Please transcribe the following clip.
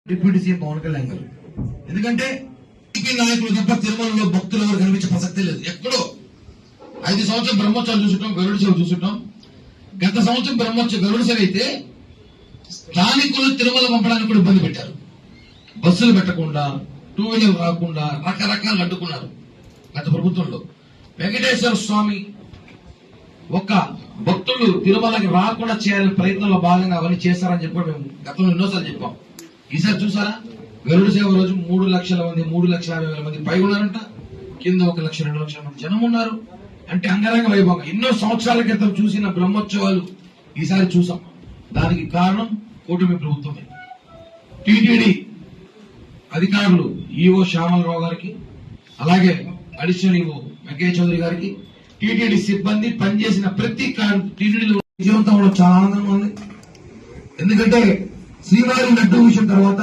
Deputy CM Pawan Kalyan గారు. ఎందుకంటే TDP నాయకులు తప్ప తిరుమలలో భక్తులు ఎవరు కనిపించే ప్రసక్తే లేదు. ఎక్కడో 5 సంవత్సరం బ్రహ్మోత్సవాలు చూసుంటాం, గరుడ సేవ చూసుంటాం. గత సంవత్సరం గరుడ సేవ అయితే స్థానికులు తిరుమల పంపడానికి కూడా ఇబ్బంది పెట్టారు. బస్సులు పెట్టకుండా, 2 వీలర్ రాకుండా రకరకాలు అడ్డుకున్నారు గత ప్రభుత్వంలో. వెంకటేశ్వర స్వామి ఒక భక్తులు తిరుమలకి రాకుండా చేయాలని ప్రయత్నంలో భాగంగా అవన్నీ చేస్తారని చెప్పి మేము గతంలో ఎన్నోసార్లు చెప్పాం. ఈసారి చూసారా, గరుడ సేవ రోజు 3 లక్షల మంది, 3,50,000 మంది పైగా ఉన్నారంట. కింద 1 లక్ష, 2 లక్షల మంది జనం ఉన్నారు. అంటే అంగరంగ వైభవంగా ఎన్నో సంవత్సరాల క్రితం చూసిన బ్రహ్మోత్సవాలు ఈసారి చూసాం. దానికి కారణం కూటమి ప్రభుత్వమే. టీటీడీ అధికారులు ఈవో శ్యామలరావు గారికి, అలాగే అడిషనల్ ఈవో వెంకయ్య చౌదరి గారికి, టీటీడీ సిబ్బంది పనిచేసిన ప్రతి టీటీడీలో విజయవంతం అవడం చాలా ఆనందంగా ఉంది. ఎందుకంటే శ్రీవారి లడ్డు విషయం తర్వాత